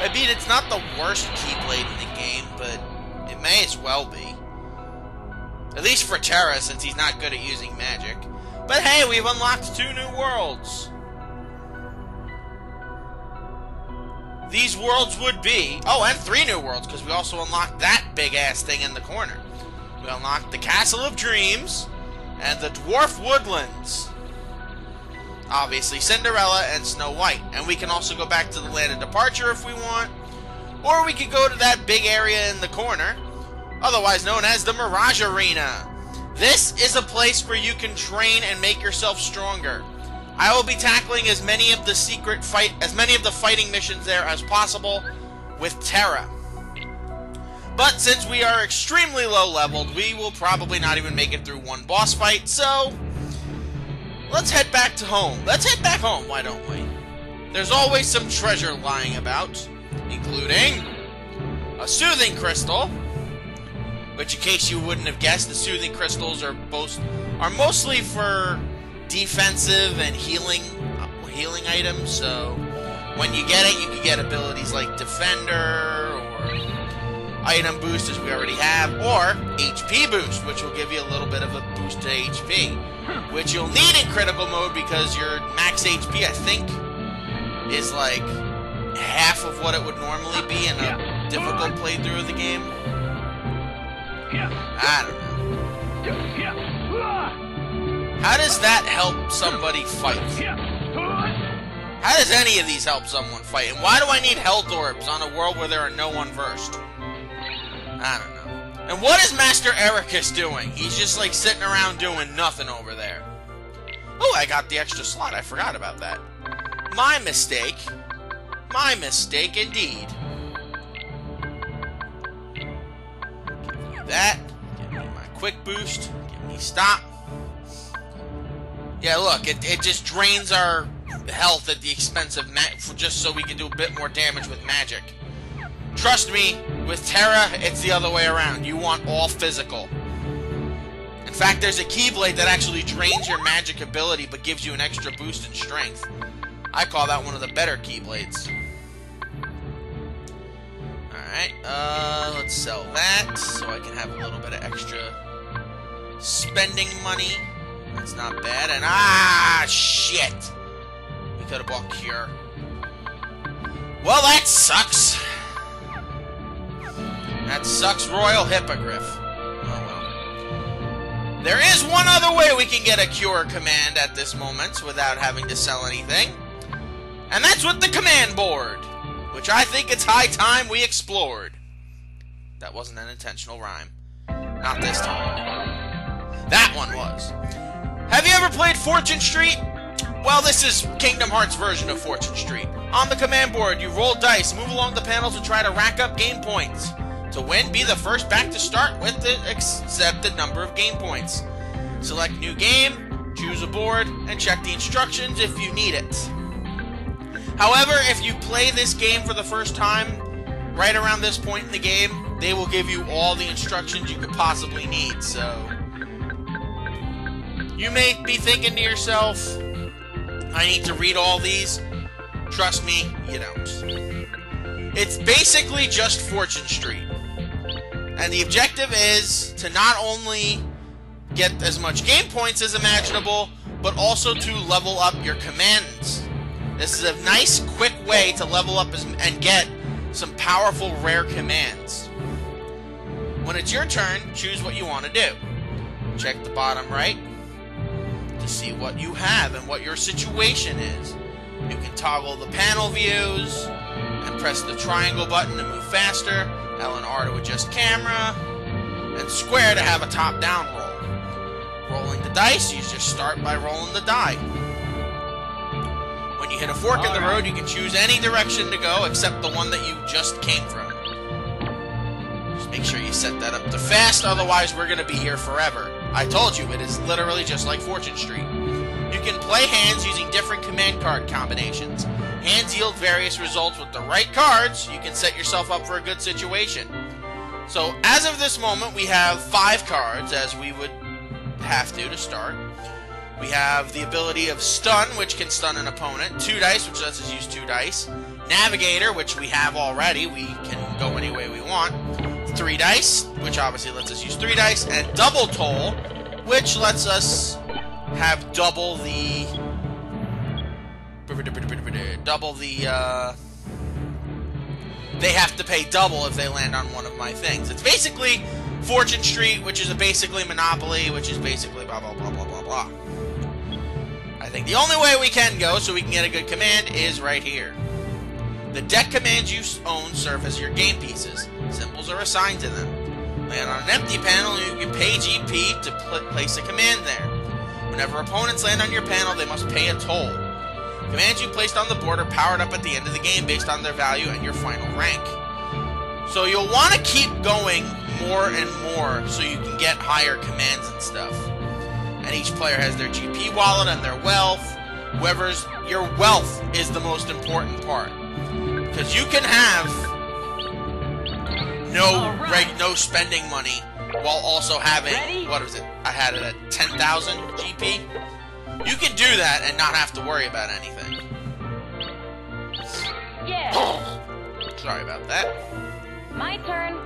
I mean, it's not the worst Keyblade in the game, but it may as well be. At least for Terra, since he's not good at using magic. But hey, we've unlocked 2 new worlds. These worlds would be... Oh, and 3 new worlds, because we also unlocked that big-ass thing in the corner. We unlocked the Castle of Dreams and the Dwarf Woodlands. Obviously, Cinderella and Snow White. And we can also go back to the Land of Departure if we want. Or we could go to that big area in the corner, otherwise known as the Mirage Arena. This is a place where you can train and make yourself stronger. I will be tackling as many of the fighting missions there as possible with Terra. But since we are extremely low leveled, we will probably not even make it through one boss fight, so let's head back to home. Let's head back home, why don't we? There's always some treasure lying about, including a soothing crystal, which, in case you wouldn't have guessed, the soothing crystals are mostly for defensive and healing items. So when you get it, you can get abilities like Defender or item boost, as we already have, or HP boost, which will give you a little bit of a boost to HP, which you'll need in critical mode because your max HP, I think, is like half of what it would normally be in a difficult playthrough of the game. I don't know. How does that help somebody fight? How does any of these help someone fight? And why do I need health orbs on a world where there are no one versed? I don't know. And what is Master Ericus doing? He's just like sitting around doing nothing over there. Oh, I got the extra slot. I forgot about that. My mistake. My mistake indeed. Give me that. Give me my quick boost. Give me stop. Yeah, look, it just drains our health at the expense of just so we can do a bit more damage with magic. Trust me, with Terra, it's the other way around. You want all physical. In fact, there's a Keyblade that actually drains your magic ability but gives you an extra boost in strength. I call that one of the better Keyblades. Alright, let's sell that so I can have a little bit of extra spending money. That's not bad. And shit! We could have bought Cure. Well, that sucks. That sucks, Royal Hippogriff. Oh well. There is one other way we can get a Cure command at this moment without having to sell anything. And that's with the command board, which I think it's high time we explored. That wasn't an intentional rhyme. Not this time. That one was. Have you ever played Fortune Street? Well, this is Kingdom Hearts' version of Fortune Street. On the command board, you roll dice, move along the panels, and try to rack up game points. To win, be the first back to start with the accepted number of game points. Select new game, choose a board, and check the instructions if you need it. However, if you play this game for the first time, right around this point in the game, they will give you all the instructions you could possibly need, so you may be thinking to yourself, I need to read all these. Trust me, you don't. It's basically just Fortune Street. And the objective is to not only get as much game points as imaginable, but also to level up your commands. This is a nice, quick way to level up and get some powerful, rare commands. When it's your turn, choose what you want to do. Check the bottom right to see what you have and what your situation is. You can toggle the panel views and press the triangle button to move faster, L and R to adjust camera, and square to have a top-down roll. Rolling the dice, you just start by rolling the die. When you hit a fork in the road, you can choose any direction to go except the one that you just came from. Just make sure you set that up to fast, otherwise we're going to be here forever. I told you, it is literally just like Fortune Street. You can play hands using different command card combinations. Hands yield various results. With the right cards, you can set yourself up for a good situation. So, as of this moment, we have 5 cards, as we would have to start. We have the ability of Stun, which can stun an opponent. 2 dice, which lets us use 2 dice. Navigator, which we have already. We can go any way we want. 3 dice, which obviously lets us use 3 dice. And Double Toll, which lets us have double the... They have to pay double if they land on one of my things. It's basically Fortune Street, which is basically Monopoly, which is basically blah, blah, blah, blah, blah, blah. I think the only way we can go so we can get a good command is right here. The deck commands you own serve as your game pieces. Symbols are assigned to them. Land on an empty panel, you can pay GP to place a command there. Whenever opponents land on your panel, they must pay a toll. Commands you placed on the board are powered up at the end of the game based on their value and your final rank. So you'll want to keep going more and more so you can get higher commands and stuff. And each player has their GP wallet and their wealth. Your wealth is the most important part. Because you can have no spending money while also having, what is it? I had it at 10,000 GP. You can do that and not have to worry about anything. Yeah. Sorry about that. My turn.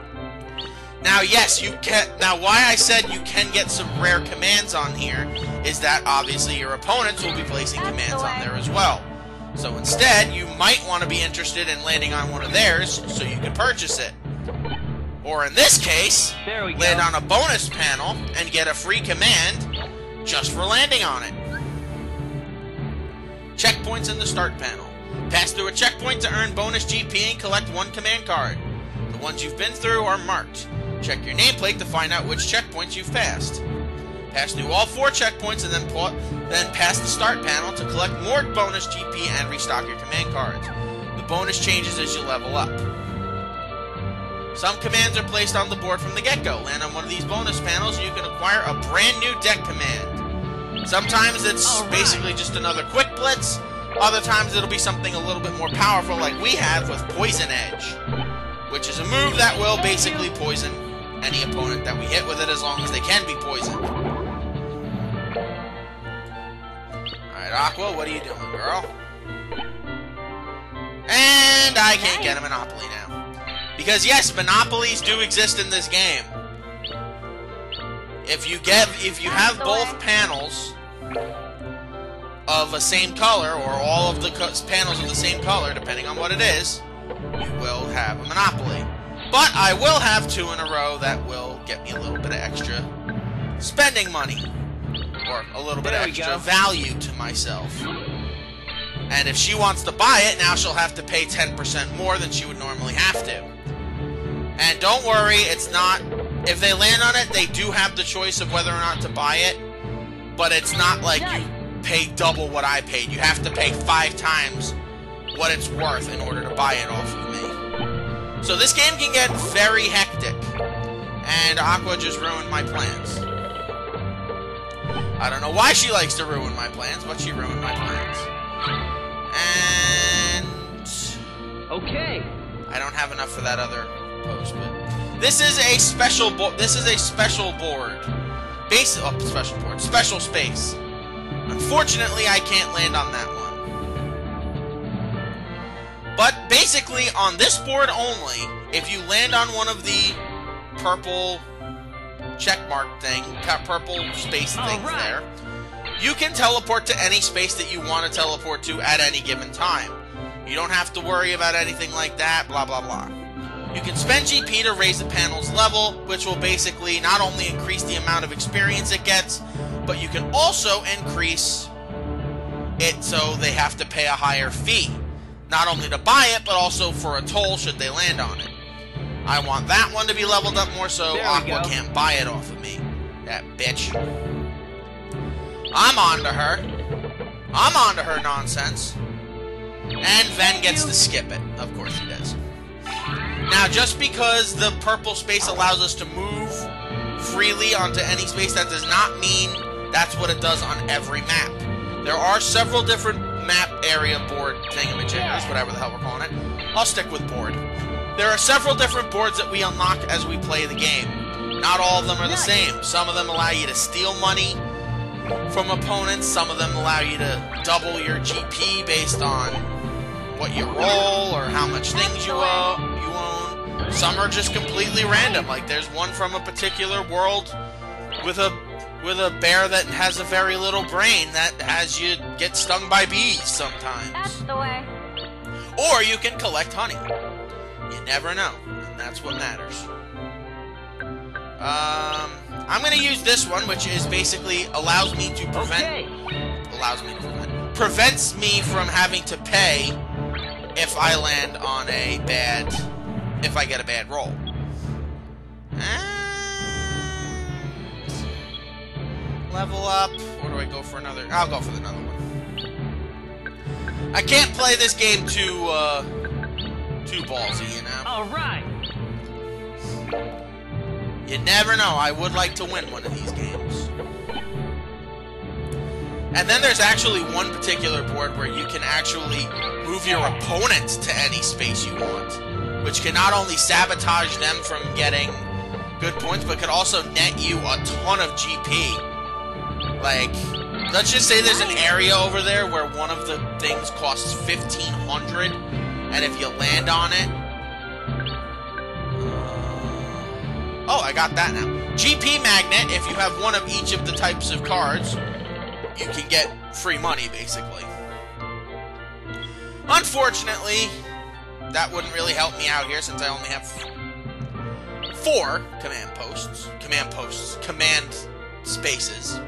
Now, yes, you can. Now, why I said you can get some rare commands on here is that obviously your opponents will be placing commands on there as well. So instead, you might want to be interested in landing on one of theirs so you can purchase it. Or in this case, land on a bonus panel and get a free command just for landing on it. Checkpoints in the start panel. Pass through a checkpoint to earn bonus GP and collect 1 command card. The ones you've been through are marked. Check your nameplate to find out which checkpoints you've passed. Pass through all 4 checkpoints and then pass the start panel to collect more bonus GP and restock your command cards. The bonus changes as you level up. Some commands are placed on the board from the get-go. Land on one of these bonus panels and you can acquire a brand new deck command. Sometimes it's basically just another quick blitz. Other times it'll be something a little bit more powerful like we have with Poison Edge, which is a move that will basically poison any opponent that we hit with it as long as they can be poisoned. Alright, Aqua, what are you doing, girl? And I can't get a Monopoly now. Because yes, Monopolies do exist in this game. If you have both panels of the same color, or all of the panels of the same color, depending on what it is, you will have a Monopoly. But I will have 2 in a row that will get me a little bit of extra spending money. Or a little bit of extra value to myself. And if she wants to buy it, now she'll have to pay 10% more than she would normally have to. And don't worry, it's not... If they land on it, they do have the choice of whether or not to buy it. But it's not like you pay double what I paid. You have to pay 5 times what it's worth in order to buy it off of me. So this game can get very hectic. And Aqua just ruined my plans. I don't know why she likes to ruin my plans, but she ruined my plans. And... okay. I don't have enough for that other post, but... This is a special board. Special space. Unfortunately, I can't land on that one. But basically, on this board only, if you land on one of the purple checkmark thing, purple space things there, you can teleport to any space that you want to teleport to at any given time. You don't have to worry about anything like that, blah, blah, blah. You can spend GP to raise the panel's level, which will basically not only increase the amount of experience it gets, but you can also increase it so they have to pay a higher fee. Not only to buy it, but also for a toll should they land on it. I want that one to be leveled up more so Aqua can't buy it off of me. That bitch. I'm on to her. I'm on to her nonsense. And Ven gets to skip it. Of course he does. Now, just because the purple space allows us to move freely onto any space, that does not mean that's what it does on every map. There are several different map area board thingamajiggers, whatever the hell we're calling it. I'll stick with board. There are several different boards that we unlock as we play the game. Not all of them are the same. Some of them allow you to steal money from opponents. Some of them allow you to double your GP based on what you roll or how much things you own. Some are just completely random. Like there's one from a particular world with a bear that has a very little brain that has you get stung by bees sometimes. That's the way. Or you can collect honey. You never know, and that's what matters. I'm gonna use this one, which is basically prevents me from having to pay if I land on if I get a bad roll. And level up, or do I go for another? I'll go for another one. I can't play this game too ballsy, you know? Alright! You never know, I would like to win one of these games. And then there's actually one particular board where you can actually move your opponent to any space you want, which can not only sabotage them from getting good points, but could also net you a ton of GP. Like, let's just say there's an area over there where one of the things costs 1,500, and if you land on it... oh, I got that now. GP Magnet, if you have one of each of the types of cards, you can get free money, basically. Unfortunately, that wouldn't really help me out here since I only have 4 command spaces.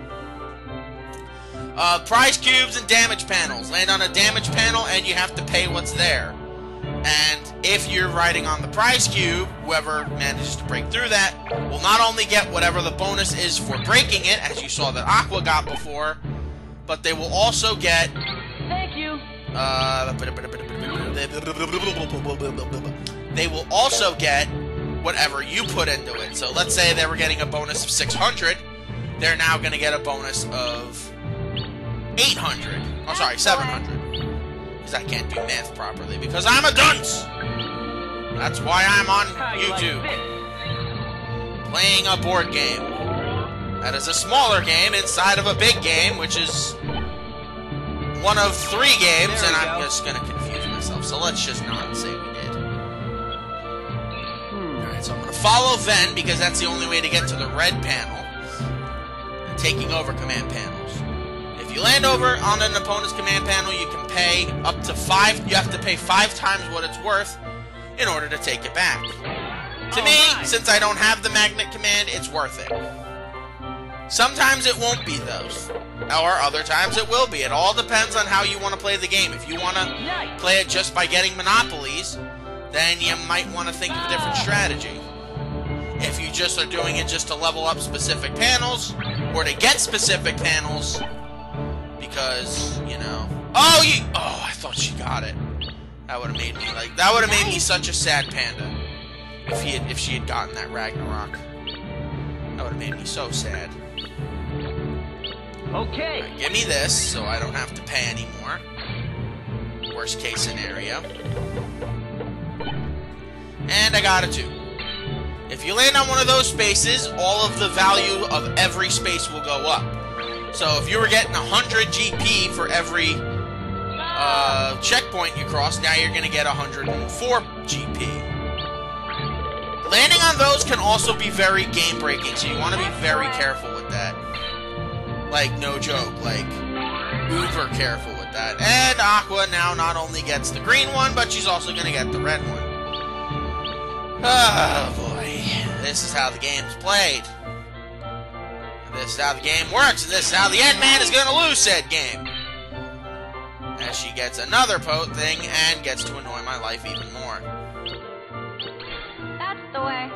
Prize cubes and damage panels. Land on a damage panel and you have to pay what's there. And if you're riding on the prize cube, whoever manages to break through that will not only get whatever the bonus is for breaking it, as you saw that Aqua got before, but they will also get... Thank you! They will also get whatever you put into it. So let's say they were getting a bonus of 600, they're now going to get a bonus of 800. Oh, sorry, 700. Because I can't do math properly, because I'm a dunce! That's why I'm on YouTube. Playing a board game. That is a smaller game inside of a big game, which is one of 3 games, and I'm just going to confuse myself. So let's just not say we did. Alright, so I'm going to follow Ven, because that's the only way to get to the red panel. And taking over command panels. If you land over on an opponent's command panel, you can pay up to 5. You have to pay 5 times what it's worth in order to take it back. To me, since I don't have the magnet command, it's worth it. Sometimes it won't be those, or other times it will be. It all depends on how you want to play the game. If you want to play it just by getting monopolies, then you might want to think of a different strategy. If you just are doing it just to level up specific panels, or to get specific panels, because, you know... Oh, I thought she got it. That would have made me, that would have made me such a sad panda. If she had gotten that Ragnarok. That would have made me so sad. Okay. Right, give me this, so I don't have to pay anymore. Worst case scenario. And I got a 2. If you land on one of those spaces, all of the value of every space will go up. So if you were getting 100 GP for every checkpoint you cross, now you're going to get 104 GP. Landing on those can also be very game-breaking, so you want to be very careful with that. Like, no joke, like, uber careful with that. And Aqua now not only gets the green one, but she's also going to get the red one. Oh, boy. This is how the game's played. This is how the game works, and this is how the end man is going to lose said game. As she gets another thing and gets to annoy my life even more. That's the way.